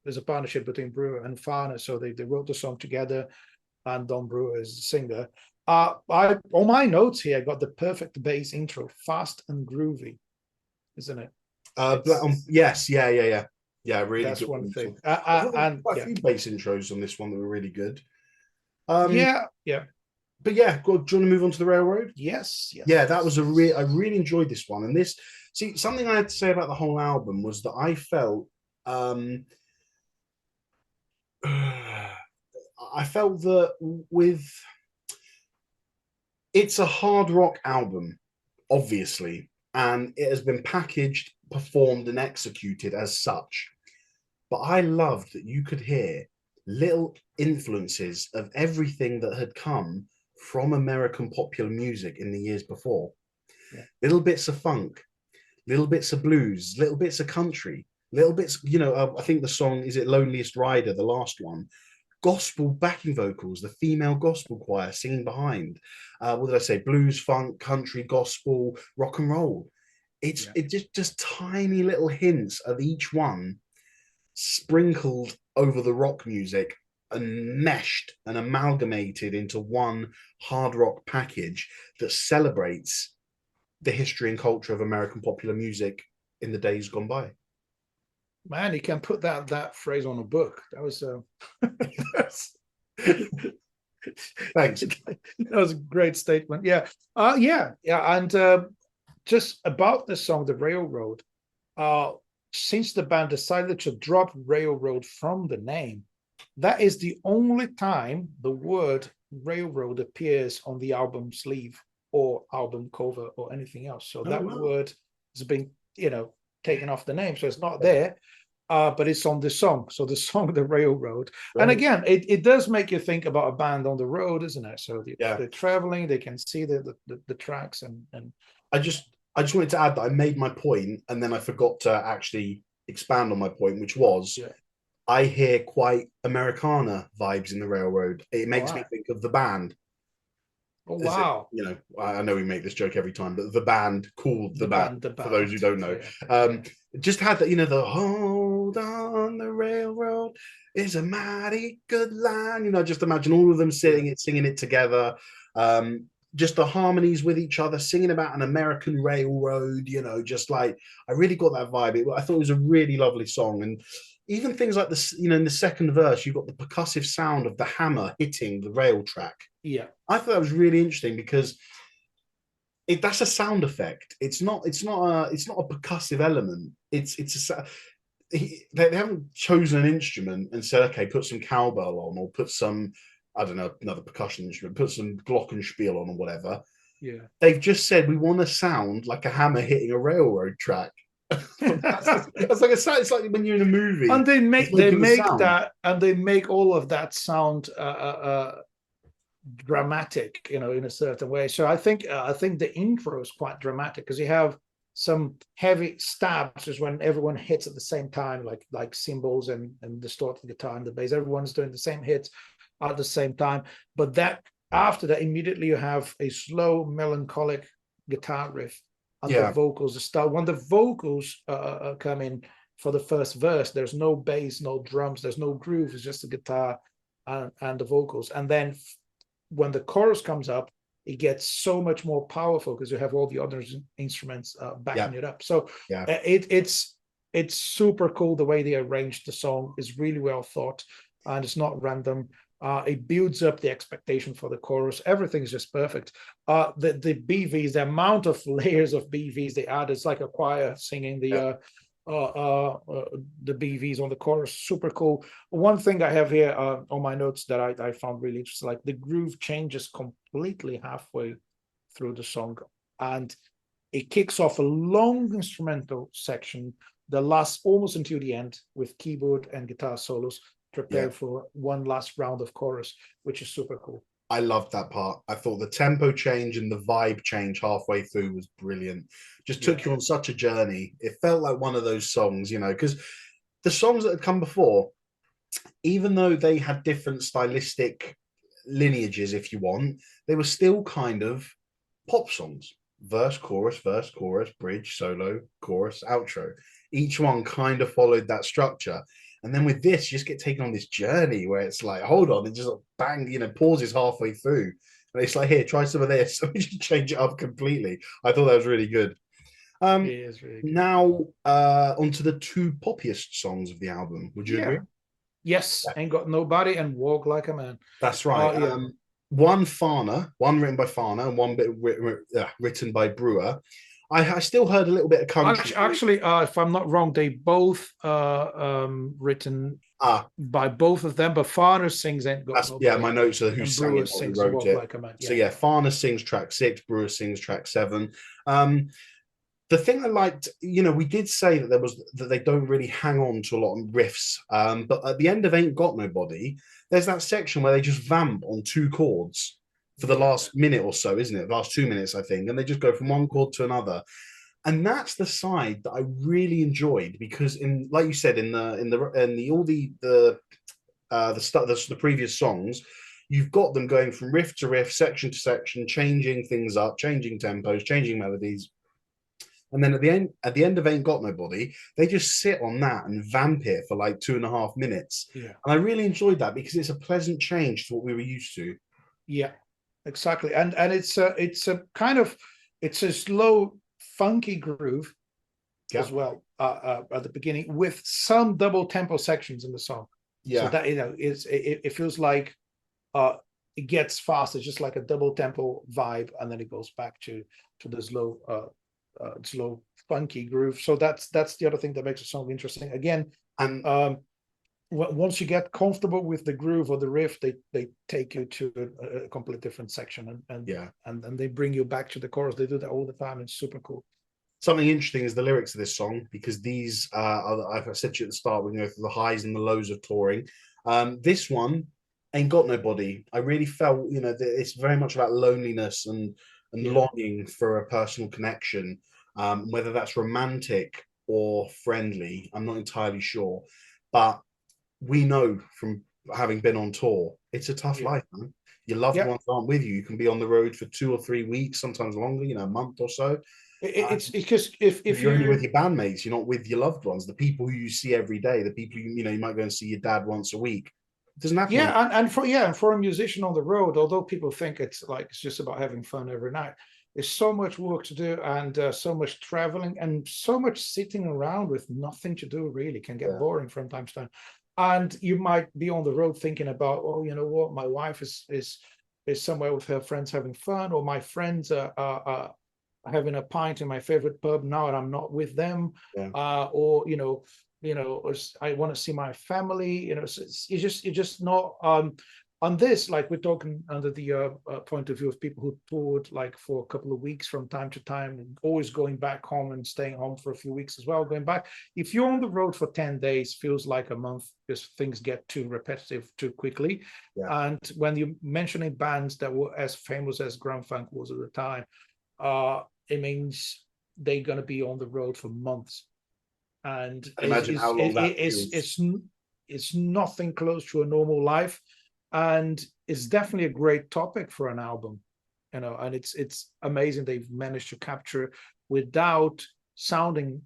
There's a partnership between Brewer and Farner. So they wrote the song together, and Don Brewer is the singer. On my notes here, I got the perfect bass intro, fast and groovy, isn't it? Yes, yeah. Really, that's good one thing. And quite a few bass intros on this one that were really good. Yeah. But yeah, do you want to move on to the Railroad? Yes. Yeah, that was I really enjoyed this one. And this, see, something I had to say about the whole album was that I felt, I felt that it's a hard rock album, obviously, and it has been packaged, performed, and executed as such. But I loved that you could hear little influences of everything that had come from American popular music in the years before. Yeah. Little bits of funk, little bits of blues, little bits of country, little bits, I think the song, is it Loneliest Rider, the last one? Gospel backing vocals, the female gospel choir singing behind. What did I say? Blues, funk, country, gospel, rock and roll. It's just tiny little hints of each one sprinkled over the rock music and meshed and amalgamated into one hard rock package that celebrates the history and culture of American popular music in the days gone by. Man, you can put that phrase on a book. That was Thanks. That was a great statement. Yeah. Yeah. And just about the song, The Railroad, since the band decided to drop railroad from the name, that is the only time the word railroad appears on the album sleeve or album cover or anything else. So that word has been, taken off the name. So it's not there. But it's on the song. So the song, The Railroad. Right. And again, it does make you think about a band on the road, isn't it? So they're traveling, they can see the tracks and I just wanted to add that I made my point and then I forgot to actually expand on my point, which was I hear quite Americana vibes in The Railroad. It makes me think of the band. Oh, wow. I know we make this joke every time, but the band called the band, for those who don't know. Just had that, the hold on, the railroad is a mighty good line. Just imagine all of them singing it together. Just the harmonies with each other, singing about an American railroad, just like, I really got that vibe. I thought it was a really lovely song. And even things like this, in the second verse, you've got the percussive sound of the hammer hitting the rail track. Yeah. I thought that was really interesting because that's a sound effect. It's not a percussive element. They haven't chosen an instrument and said, okay, put some cowbell on or put some, I don't know, another percussion instrument, put some glockenspiel on or whatever. Yeah. They've just said, we want to sound like a hammer hitting a railroad track. It's like when you're in a movie and they make that, and they make all of that sound dramatic, in a certain way. So I think the intro is quite dramatic because you have some heavy stabs, is when everyone hits at the same time, like cymbals and distorted guitar and the bass. Everyone's doing the same hits at the same time. But that after that, immediately you have a slow, melancholic guitar riff. And the vocals start. When the vocals come in for the first verse, there's no bass, no drums, there's no groove. It's just the guitar and the vocals. And then when the chorus comes up, it gets so much more powerful because you have all the other instruments backing it up. So it's super cool the way they arranged the song. Is really well thought, and it's not random. It builds up the expectation for the chorus. Everything's just perfect. The BVs, the amount of layers of BVs they add, it's like a choir singing the BVs on the chorus. Super cool. One thing I have here on my notes that I found really interesting, like the groove changes completely halfway through the song, and it kicks off a long instrumental section that lasts almost until the end with keyboard and guitar solos, prepared for one last round of chorus, which is super cool. I loved that part. I thought the tempo change and the vibe change halfway through was brilliant. Just took you on such a journey. It felt like one of those songs, because the songs that had come before, even though they had different stylistic lineages, if you want, they were still kind of pop songs. Verse, chorus, bridge, solo, chorus, outro. Each one kind of followed that structure. And then with this, you just get taken on this journey where it's like, hold on, it just bang, pauses halfway through. And it's like, here, try some of this. So we just change it up completely. I thought that was really good. It is really good. Now, onto the two poppiest songs of the album. Would you agree? Yes, Ain't Got Nobody and Walk Like a Man. That's right. One Farner, one written by Farner and one bit written by Brewer. I still heard a little bit of country. Actually, if I'm not wrong, they both written by both of them, but Farner sings Ain't Got Nobody. My notes are who sang Brewer it, sings wrote Walk it. Like a Man. So Farner sings track 6, Brewer sings track 7. The thing I liked, we did say that they don't really hang on to a lot of riffs, but at the end of Ain't Got Nobody, there's that section where they just vamp on 2 chords for the last minute or so, isn't it? The last 2 minutes, I think, and they just go from one chord to another. And that's the side that I really enjoyed because, like you said, in the previous songs, you've got them going from riff to riff, section to section, changing things up, changing tempos, changing melodies. And then at the end of Ain't Got Nobody, they just sit on that and vamp it for like 2.5 minutes. Yeah. And I really enjoyed that because it's a pleasant change to what we were used to. Yeah, exactly. And it's a slow, funky groove as well at the beginning with some double tempo sections in the song. So that it feels like it gets faster, just like a double tempo vibe, and then it goes back to the slow funky groove. So that's the other thing that makes a song interesting. Again, And once you get comfortable with the groove or the riff, they take you to a completely different section, and they bring you back to the chorus. They do that all the time. It's super cool. something interesting is the lyrics of this song, because these like I said to you at the start, we go through the highs and the lows of touring. This one, Ain't Got Nobody, I really felt, you know, that it's very much about loneliness and longing for a personal connection, whether that's romantic or friendly, I'm not entirely sure, but we know from having been on tour, it's a tough life, man. Your loved ones aren't with you. You can be on the road for 2 or 3 weeks, sometimes longer, you know, a month or so. It's because if you're only with your bandmates, you're not with your loved ones, the people who you see every day, the people you know, you might go and see your dad once a week. It doesn't happen. And for a musician on the road, although people think it's just about having fun every night, there's so much work to do, and so much traveling, and so much sitting around with nothing to do really can get boring from time to time. And you might be on the road thinking about, oh, you know what, my wife is somewhere with her friends having fun, or my friends are having a pint in my favorite pub now and I'm not with them, or I want to see my family, you know. So you're just not on this, like we're talking under the point of view of people who toured like for a couple of weeks from time to time, and always going back home and staying home for a few weeks as well, going back. If you're on the road for 10 days, feels like a month, because things get too repetitive too quickly. And when you're mentioning bands that were as famous as Grand Funk was at the time, it means they're going to be on the road for months, and imagine how long that feels. It's nothing close to a normal life, and it's definitely a great topic for an album, you know. And it's amazing they've managed to capture without sounding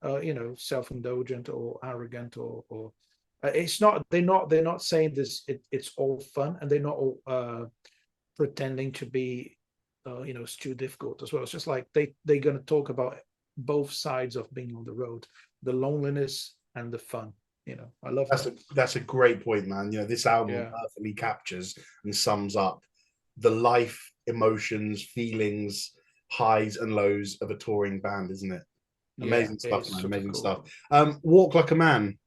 self-indulgent or arrogant, or it's not, they're not saying this, it's all fun, and they're not all pretending to be it's too difficult as well. It's just like they're going to talk about both sides of being on the road, the loneliness and the fun. You know, I love that's a great point, man. You know, this album perfectly captures and sums up the life, emotions, feelings, highs and lows of a touring band, isn't it? Amazing stuff, man. Amazing stuff. Walk Like a Man.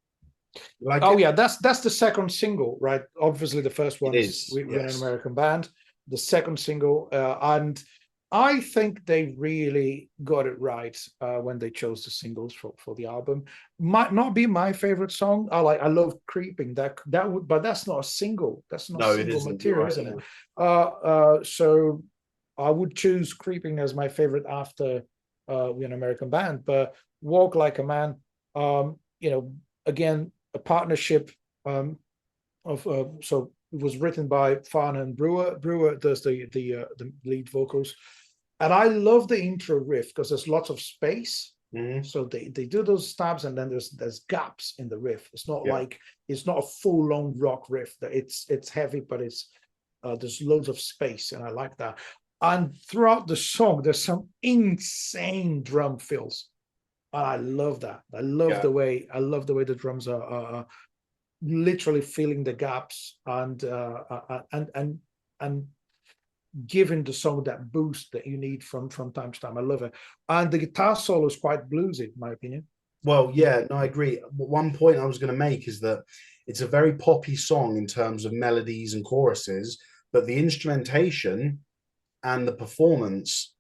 That's the second single, right? Obviously the first one is We're an American Band. The second single, and I think they really got it right when they chose the singles for the album. Might not be my favorite song. I love Creeping. That would, but that's not a single. That's not single material, isn't it? So I would choose Creeping as my favorite after We're an American Band. But Walk Like a Man, again, a partnership so it was written by Farner and Brewer. Brewer does the lead vocals, and I love the intro riff because there's lots of space. So they do those stabs, and then there's gaps in the riff. It's not like, it's not a full long rock riff. It's heavy, but there's loads of space, and I like that. And throughout the song, there's some insane drum fills, and I love that. I love the way the drums are literally filling the gaps and giving the song that boost that you need from time to time. I love it. And the guitar solo is quite bluesy, in my opinion. Well, yeah, no, I agree. One point I was going to make is that it's a very poppy song in terms of melodies and choruses, but the instrumentation and the performance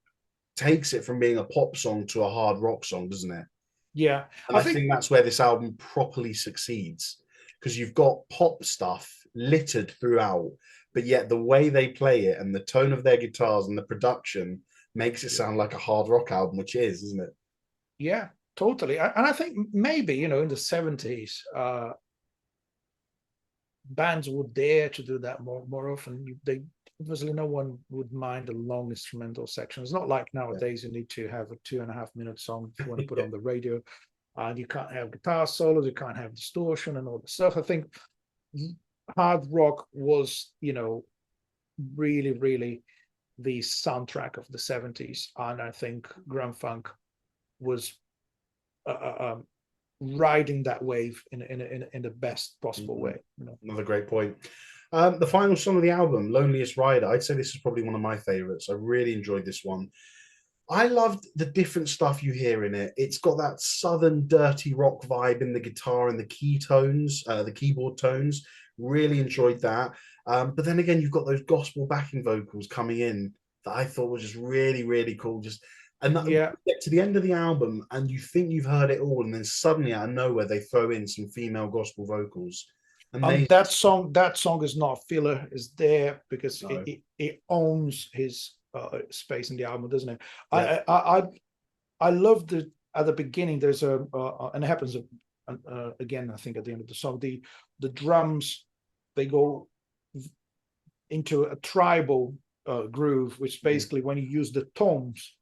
takes it from being a pop song to a hard rock song, doesn't it? Yeah. And I think that's where this album properly succeeds, because you've got pop stuff littered throughout, but yet the way they play it and the tone of their guitars and the production makes it sound like a hard rock album, which is, isn't it? Yeah, totally. And I think maybe, in the 70s, bands would dare to do that more often. Obviously no one would mind a long instrumental section. It's not like nowadays you need to have a 2.5-minute song if you want to put on the radio. And you can't have guitar solos, you can't have distortion and all the stuff. I think hard rock was, really, really the soundtrack of the 70s. And I think Grand Funk was riding that wave in the best possible way. Another great point. The final song of the album, Loneliest Rider. I'd say this is probably one of my favorites. I really enjoyed this one. I loved the different stuff you hear in it. It's got that southern dirty rock vibe in the guitar and the key tones, the keyboard tones. Really enjoyed that. But then again, you've got those gospel backing vocals coming in that I thought was just really, really cool. Just and that, Yeah. get to the end of the album and you think you've heard it all, and then suddenly out of nowhere they throw in some female gospel vocals. And Amazing. that song is not filler, is there because No. it owns his space in the album, doesn't it? Yeah. I love the at the beginning. There's and it happens again. I think at the end of the song, the drums, they go into a tribal groove, which basically when you use the tones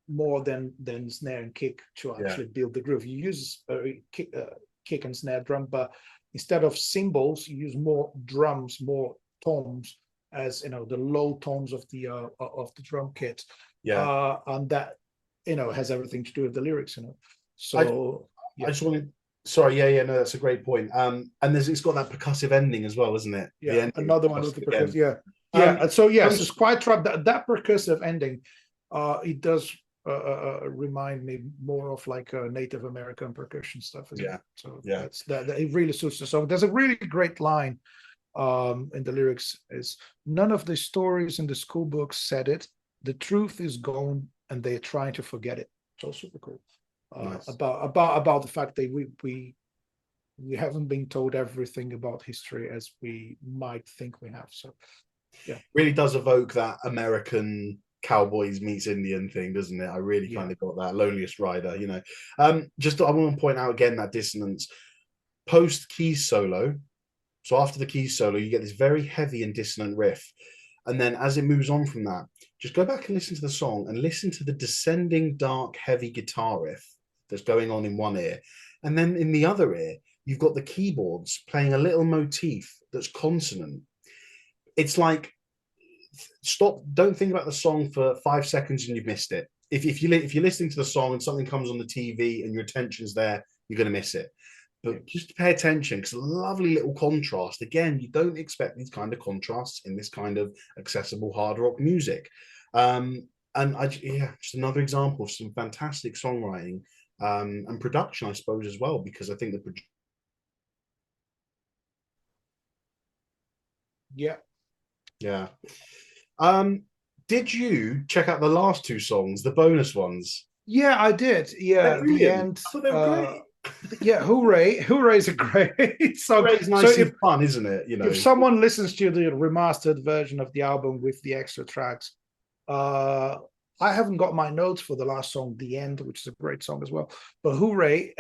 more than snare and kick to actually build the groove, you use kick and snare drum, but instead of cymbals, you use more drums, more tones, as you know, the low tones of the drum kit. Yeah. And that has everything to do with the lyrics. So I just wanted. Sorry, yeah, no, that's a great point. And it's got that percussive ending as well, isn't it? Yeah, another one with the percussive. Yeah, and so yes, it's quite trap. That percussive ending, it does remind me more of like Native American percussion stuff. So that's that. It really suits the song. There's a really great line in the lyrics: "Is none of the stories in the school books said it. The truth is gone, and they're trying to forget it." So super cool. Nice. About the fact that we haven't been told everything about history as we might think we have. So yeah, really does evoke that American cowboys meets Indian thing, doesn't it? I really kind of got that Loneliest Rider. Just I want to point out again that dissonance post keys solo. So after the keys solo, you get this very heavy and dissonant riff. And then as it moves on from that, just go back and listen to the song and listen to the descending, dark, heavy guitar riff that's going on in one ear. And then in the other ear, you've got the keyboards playing a little motif that's consonant. It's like, stop, don't think about the song for 5 seconds and you've missed it. If you're listening to the song and something comes on the TV and your attention's there, you're going to miss it. But just pay attention, because a lovely little contrast. Again, you don't expect these kind of contrasts in this kind of accessible hard rock music. And just another example of some fantastic songwriting and production, I suppose, as well, because I think the yeah. Did you check out the last two songs, the bonus ones? Yeah, I did. Yeah, the end. Oh, they were great. Yeah, Hooray is a great song. It's nice and fun, isn't it? If someone listens to the remastered version of the album with the extra tracks, I haven't got my notes for the last song, The End, which is a great song as well. But Hooray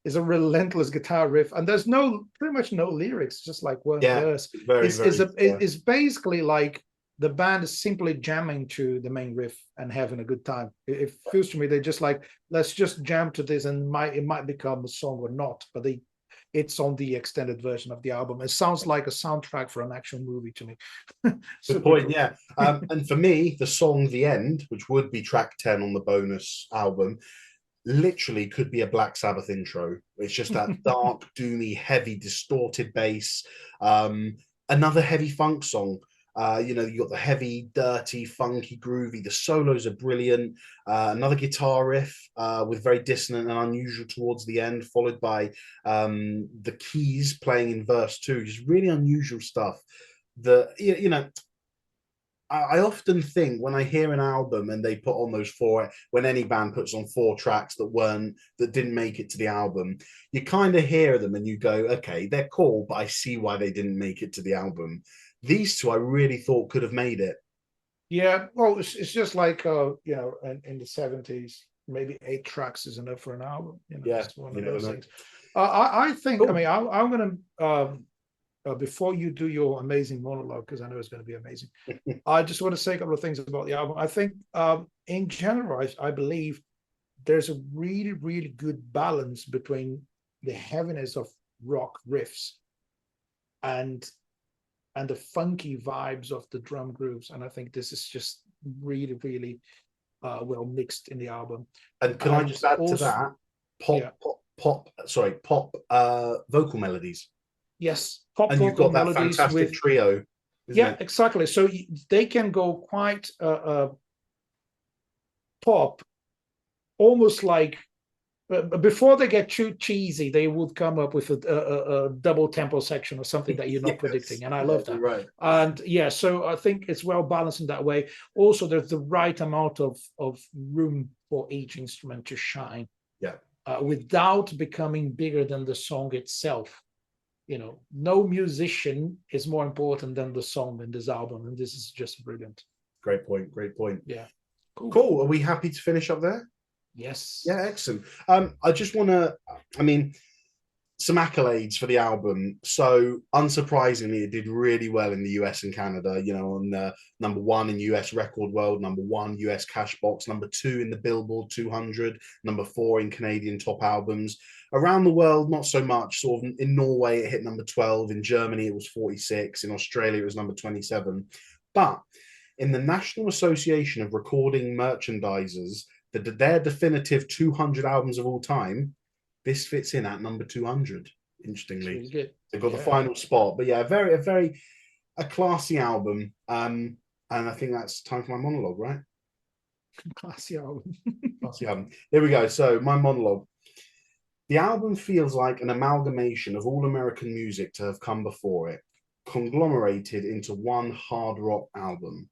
is a relentless guitar riff, and there's pretty much no lyrics, just like one verse. It's basically like the band is simply jamming to the main riff and having a good time. It feels to me they're just like, let's just jam to this, and it might become a song or not, but it's on the extended version of the album. It sounds like a soundtrack for an action movie to me. Good point, cool. Yeah. And for me, the song The End, which would be track 10 on the bonus album, literally could be a Black Sabbath intro. It's just that dark, doomy, heavy, distorted bass. Another heavy funk song. You got the heavy, dirty, funky, groovy. The solos are brilliant. Another guitar riff with very dissonant and unusual towards the end, followed by the keys playing in verse 2. Just really unusual stuff. I often think when I hear an album and they put on those when any band puts on 4 tracks that didn't make it to the album, you kind of hear them and you go, okay, they're cool, but I see why they didn't make it to the album. These two I really thought could have made it. Yeah, well, it's just like in the 70s, maybe 8 tracks is enough for an album. It's one of those things. I think, cool. I mean, I'm gonna before you do your amazing monologue, because I know it's going to be amazing, I just want to say a couple of things about the album. I think in general, I believe there's a really, really good balance between the heaviness of rock riffs and the funky vibes of the drum grooves. And I think this is just really, really well mixed in the album. And can I just add to that? Pop vocal melodies. Yes, pop And you've vocal got that melodies fantastic with trio, isn't yeah, it? exactly. So they can go quite pop, almost like before they get too cheesy, they would come up with a double tempo section or something that you're not Yes, predicting, and I yeah, love you're that. right. And yeah, so I think it's well balanced in that way. Also, there's the right amount of room for each instrument to shine, Yeah, without becoming bigger than the song itself. No musician is more important than the song in this album, and this is just brilliant. great point. Great point. Yeah, cool. Cool. Are we happy to finish up there? Yes. Yeah, excellent. I just want to, I mean, some accolades for the album. So, unsurprisingly, it did really well in the US and Canada. On number one in US Record World, number one US Cashbox, number two in the Billboard 200, number four in Canadian Top Albums. Around the world, not so much. Sort of in Norway, it hit number 12. In Germany, it was 46. In Australia, it was number 27. But in the National Association of Recording Merchandisers, their definitive 200 albums of all time, this fits in at number 200. It's Interestingly, really good. they've got the Yeah. final spot. But yeah, a classy album. And I think that's time for my monologue, right? Classy album. Classy album. Here we go. So my monologue. The album feels like an amalgamation of all American music to have come before it, conglomerated into one hard rock album.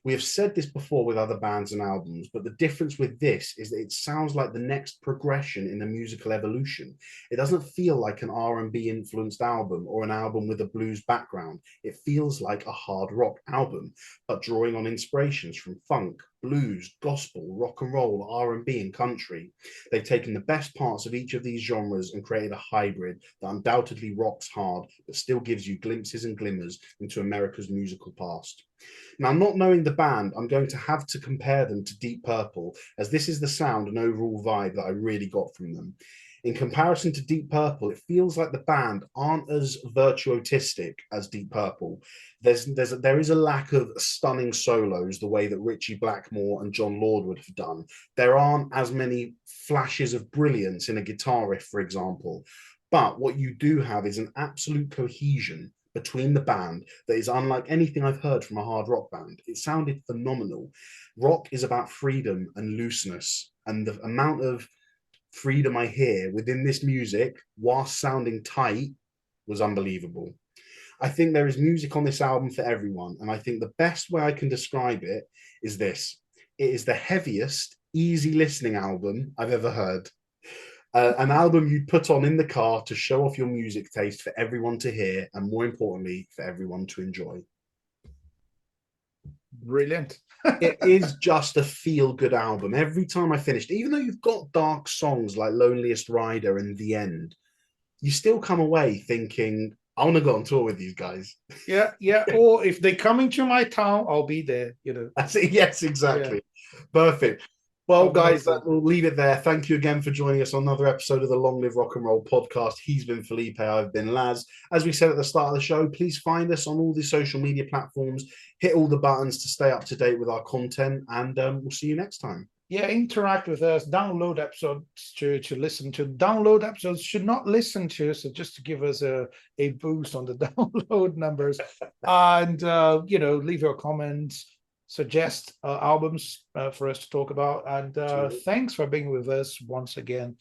We have said this before with other bands and albums, but the difference with this is that it sounds like the next progression in the musical evolution. It doesn't feel like an R&B influenced album or an album with a blues background. It feels like a hard rock album, but drawing on inspirations from funk, blues, gospel, rock and roll, R&B, and country. They've taken the best parts of each of these genres and created a hybrid that undoubtedly rocks hard, but still gives you glimpses and glimmers into America's musical past. Now, not knowing the band, I'm going to have to compare them to Deep Purple, as this is the sound and overall vibe that I really got from them. In comparison to Deep Purple, it feels like the band aren't as virtuotistic as Deep Purple. There is a lack of stunning solos the way that Ritchie Blackmore and John Lord would have done. There aren't as many flashes of brilliance in a guitar riff, for example. But what you do have is an absolute cohesion between the band that is unlike anything I've heard from a hard rock band. It sounded phenomenal. Rock is about freedom and looseness, and the amount of freedom I hear within this music whilst sounding tight was unbelievable. I think there is music on this album for everyone, and I think the best way I can describe it is this: it is the heaviest, easy listening album I've ever heard. An album you'd put on in the car to show off your music taste for everyone to hear, and more importantly, for everyone to enjoy. Brilliant. It is just a feel-good album. Every time I finished, even though you've got dark songs like Loneliest Rider and The End, you still come away thinking, I want to go on tour with these guys. Yeah, yeah. Or if they come into my town, I'll be there. That's it. Yes, exactly. Yeah. Perfect. Well, guys, we'll leave it there. Thank you again for joining us on another episode of the Long Live Rock and Roll podcast. He's been Felipe, I've been Laz. As we said at the start of the show, please find us on all the social media platforms, hit all the buttons to stay up to date with our content, and we'll see you next time. Yeah, interact with us, download episodes to listen to. Download episodes should not listen to, so just to give us a boost on the download numbers. And, leave your comments, suggest albums for us to talk about. And thanks for being with us once again.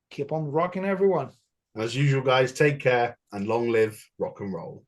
Keep on rocking, everyone. As usual, guys, take care and long live rock and roll.